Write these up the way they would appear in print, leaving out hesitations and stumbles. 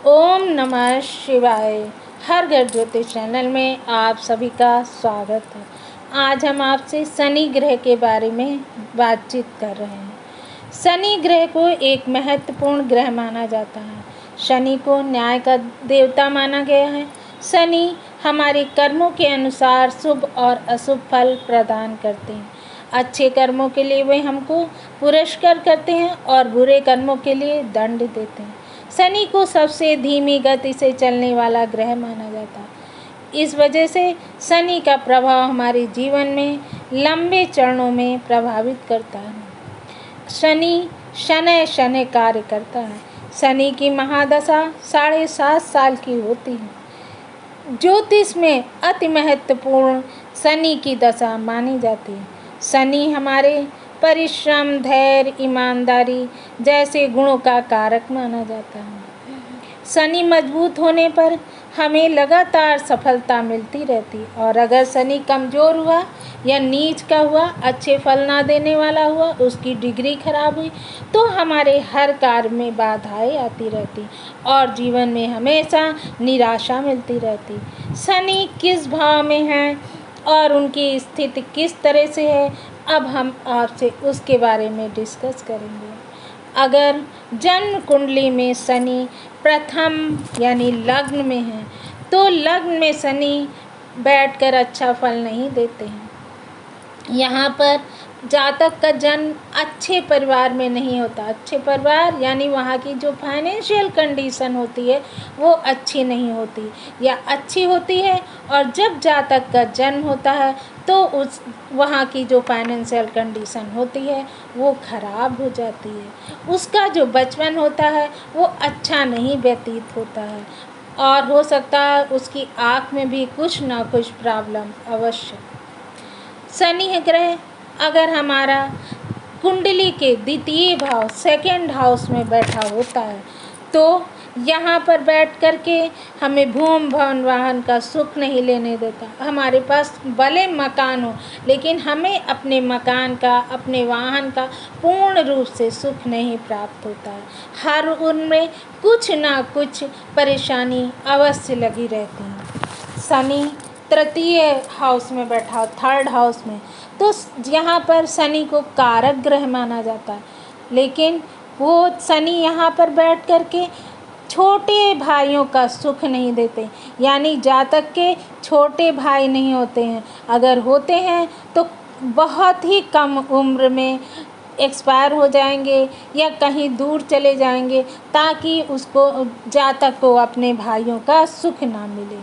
ओम नमः शिवाय। हर घर ज्योतिष चैनल में आप सभी का स्वागत है। आज हम आपसे शनि ग्रह के बारे में बातचीत कर रहे हैं। शनि ग्रह को एक महत्वपूर्ण ग्रह माना जाता है। शनि को न्याय का देवता माना गया है। शनि हमारे कर्मों के अनुसार शुभ और अशुभ फल प्रदान करते हैं। अच्छे कर्मों के लिए वे हमको पुरस्कार करते हैं और बुरे कर्मों के लिए दंड देते हैं। शनि को सबसे धीमी गति से चलने वाला ग्रह माना जाता है। इस वजह से शनि का प्रभाव हमारे जीवन में लंबे चरणों में प्रभावित करता है। शनि शनैः शनैः कार्य करता है। शनि की महादशा 7.5 साल की होती है। ज्योतिष में अति महत्वपूर्ण शनि की दशा मानी जाती है। शनि हमारे परिश्रम, धैर्य, ईमानदारी जैसे गुणों का कारक माना जाता है। शनि मजबूत होने पर हमें लगातार सफलता मिलती रहती, और अगर शनि कमज़ोर हुआ या नीच का हुआ, अच्छे फल ना देने वाला हुआ, उसकी डिग्री खराब हुई, तो हमारे हर कार्य में बाधाएं आती रहती और जीवन में हमेशा निराशा मिलती रहती। शनि किस भाव में है और उनकी स्थिति किस तरह से है, अब हम आपसे उसके बारे में डिस्कस करेंगे। अगर जन्म कुंडली में शनि प्रथम यानी लग्न में है, तो लग्न में शनि बैठकर अच्छा फल नहीं देते हैं। यहाँ पर जातक का जन्म अच्छे परिवार में नहीं होता। अच्छे परिवार यानी वहाँ की जो फाइनेंशियल कंडीशन होती है वो अच्छी नहीं होती या अच्छी होती है, और जब जातक का जन्म होता है तो उस वहाँ की जो फाइनेंशियल कंडीशन होती है वो ख़राब हो जाती है। उसका जो बचपन होता है वो अच्छा नहीं व्यतीत होता है, और हो सकता है उसकी आँख में भी कुछ ना कुछ प्रॉब्लम अवश्य। शनि ग्रह अगर हमारा कुंडली के द्वितीय भाव सेकंड हाउस में बैठा होता है, तो यहाँ पर बैठ कर के हमें भूमि भवन वाहन का सुख नहीं लेने देता। हमारे पास भले मकान हो, लेकिन हमें अपने मकान का, अपने वाहन का पूर्ण रूप से सुख नहीं प्राप्त होता है। हर उनमें कुछ ना कुछ परेशानी अवश्य लगी रहती है। शनि तृतीय हाउस में बैठा, थर्ड हाउस में, तो यहाँ पर शनि को कारक ग्रह माना जाता है, लेकिन वो शनि यहाँ पर बैठ कर के छोटे भाइयों का सुख नहीं देते। यानी जातक के छोटे भाई नहीं होते हैं, अगर होते हैं तो बहुत ही कम उम्र में एक्सपायर हो जाएंगे या कहीं दूर चले जाएंगे, ताकि उसको जातक को अपने भाइयों का सुख ना मिले।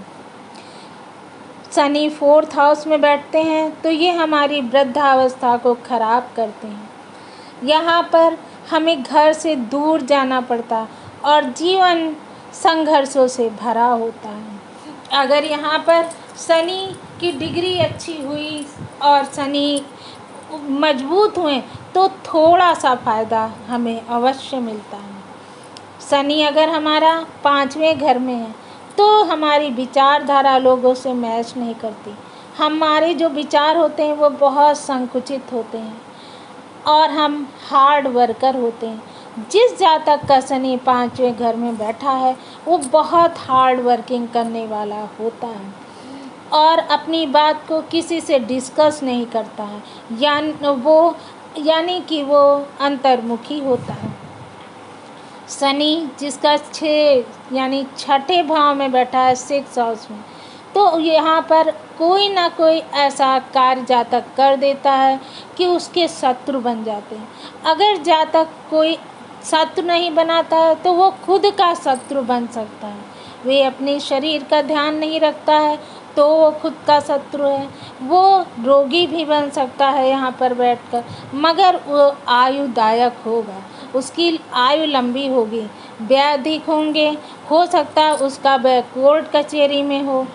शनि 4th हाउस में बैठते हैं तो ये हमारी वृद्धावस्था को खराब करते हैं। यहाँ पर हमें घर से दूर जाना पड़ता और जीवन संघर्षों से भरा होता है। अगर यहाँ पर शनि की डिग्री अच्छी हुई और शनि मजबूत हुए तो थोड़ा सा फ़ायदा हमें अवश्य मिलता है। शनि अगर हमारा 5वें घर में है तो हमारी विचारधारा लोगों से मैच नहीं करती। हमारे जो विचार होते हैं वो बहुत संकुचित होते हैं और हम हार्ड वर्कर होते हैं। जिस जातक का शनि 5वें घर में बैठा है वो बहुत हार्ड वर्किंग करने वाला होता है और अपनी बात को किसी से डिस्कस नहीं करता है, यानी कि वो अंतर्मुखी होता है। शनि जिसका 6 यानी छठे भाव में बैठा है 6th हाउस में, तो यहाँ पर कोई ना कोई ऐसा कार्य जातक कर देता है कि उसके शत्रु बन जाते हैं। अगर जातक कोई शत्रु नहीं बनाता है तो वो खुद का शत्रु बन सकता है। वे अपने शरीर का ध्यान नहीं रखता है तो वो खुद का शत्रु है। वो रोगी भी बन सकता है यहाँ पर बैठकर, मगर वो आयुदायक होगा, उसकी आयु लंबी होगी, व्याधिक होंगे, हो सकता है उसका वह कोर्ट कचहरी में हो।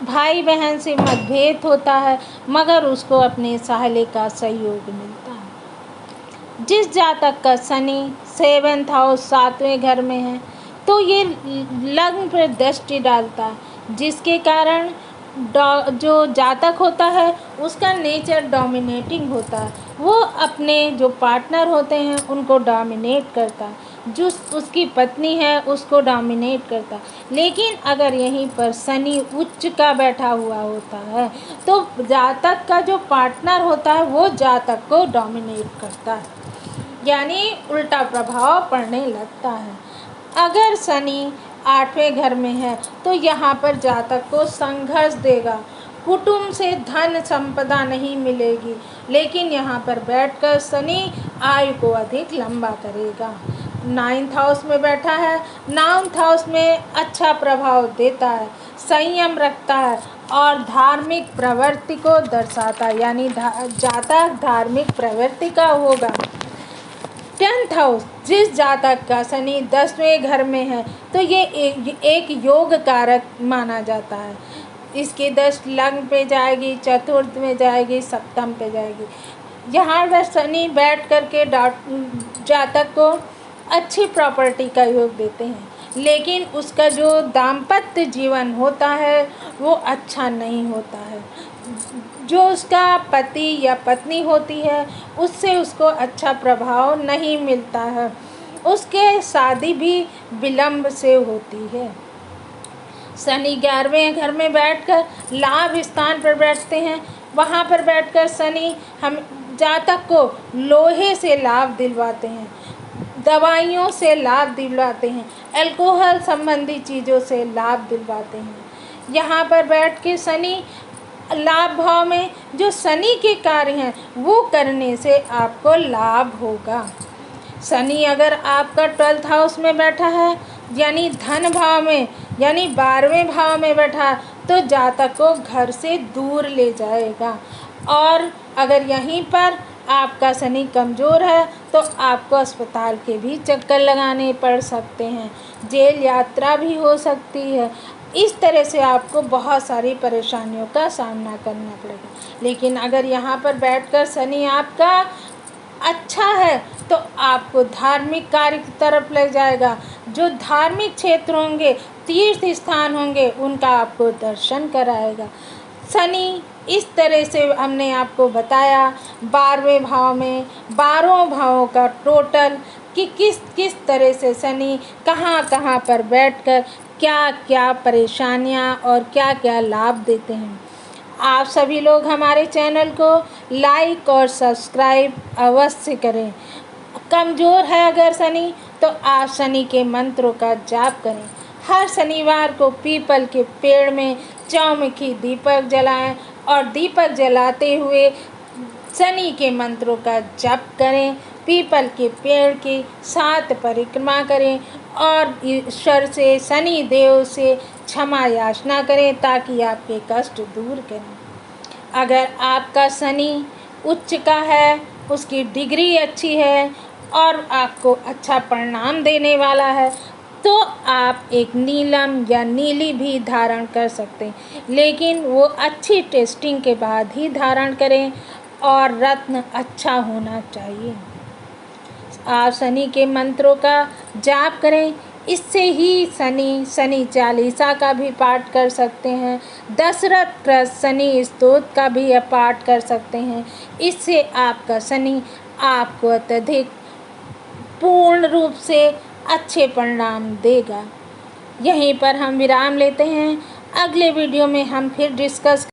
भाई बहन से मतभेद होता है मगर उसको अपने साहले का सहयोग मिलता है। जिस जातक का शनि 7th हाउस 7वें घर में है तो ये लग्न पर दृष्टि डालता है, जिसके कारण जो जातक होता है उसका नेचर डोमिनेटिंग होता है। वो अपने जो पार्टनर होते हैं उनको डोमिनेट करता है। जो उसकी पत्नी है उसको डोमिनेट करता है। लेकिन अगर यहीं पर शनि उच्च का बैठा हुआ होता है तो जातक का जो पार्टनर होता है वो जातक को डोमिनेट करता है, यानी उल्टा प्रभाव पड़ने लगता है। अगर शनि 8वें घर में है तो यहाँ पर जातक को संघर्ष देगा, कुटुंब से धन संपदा नहीं मिलेगी, लेकिन यहाँ पर बैठकर शनि आयु को अधिक लंबा करेगा। 9th हाउस में बैठा है, 9th हाउस में अच्छा प्रभाव देता है, संयम रखता है और धार्मिक प्रवृत्ति को दर्शाता है, यानी जातक धार्मिक प्रवृत्ति का होगा। 10th हाउस जिस जातक का शनि 10वें घर में है तो ये एक योग कारक माना जाता है। इसकी दृष्टि लग्न पे जाएगी, चतुर्थ में जाएगी, सप्तम पे जाएगी। यहाँ पर शनि बैठ करके जातक को अच्छी प्रॉपर्टी का योग देते हैं, लेकिन उसका जो दाम्पत्य जीवन होता है वो अच्छा नहीं होता है। जो उसका पति या पत्नी होती है उससे उसको अच्छा प्रभाव नहीं मिलता है, उसके शादी भी विलम्ब से होती है। शनि 11वें घर में बैठकर लाभ स्थान पर बैठते हैं, वहाँ पर बैठकर शनि हम जातक को लोहे से लाभ दिलवाते हैं, दवाइयों से लाभ दिलवाते हैं, अल्कोहल संबंधी चीज़ों से लाभ दिलवाते हैं। यहाँ पर बैठ के शनि लाभ भाव में जो शनि के कार्य हैं वो करने से आपको लाभ होगा। शनि अगर आपका 12th हाउस में बैठा है यानी धन भाव में, यानी 12वें भाव में बैठा तो जातक को घर से दूर ले जाएगा। और अगर यहीं पर आपका शनि कमज़ोर है तो आपको अस्पताल के भी चक्कर लगाने पड़ सकते हैं, जेल यात्रा भी हो सकती है। इस तरह से आपको बहुत सारी परेशानियों का सामना करना पड़ेगा। लेकिन अगर यहाँ पर बैठकर शनि आपका अच्छा है तो आपको धार्मिक कार्य की तरफ ले जाएगा। जो धार्मिक क्षेत्र होंगे, तीर्थ स्थान होंगे, उनका आपको दर्शन कराएगा। शनि इस तरह से हमने आपको बताया 12वें भाव में 12 भावों का टोटल कि किस किस तरह से शनि कहाँ कहाँ पर बैठकर क्या क्या परेशानियाँ और क्या क्या लाभ देते हैं। आप सभी लोग हमारे चैनल को लाइक और सब्सक्राइब अवश्य करें। कमज़ोर है अगर शनि तो आप शनि के मंत्रों का जाप करें। हर शनिवार को पीपल के पेड़ में चौमुखी दीपक जलाएं और दीपक जलाते हुए शनि के मंत्रों का जप करें। पीपल के पेड़ की 7 परिक्रमा करें और ईश्वर से, शनि देव से क्षमा याचना करें ताकि आपके कष्ट दूर करें। अगर आपका शनि उच्च का है, उसकी डिग्री अच्छी है और आपको अच्छा परिणाम देने वाला है तो आप एक नीलम या नीली भी धारण कर सकते हैं, लेकिन वो अच्छी टेस्टिंग के बाद ही धारण करें और रत्न अच्छा होना चाहिए। आप शनि के मंत्रों का जाप करें, इससे ही शनि चालीसा का भी पाठ कर सकते हैं, दशरथ कृत शनि स्तोत्र का भी पाठ कर सकते हैं। इससे आपका शनि आपको अत्यधिक पूर्ण रूप से अच्छे परिणाम देगा। यहीं पर हम विराम लेते हैं। अगले वीडियो में हम फिर डिस्कस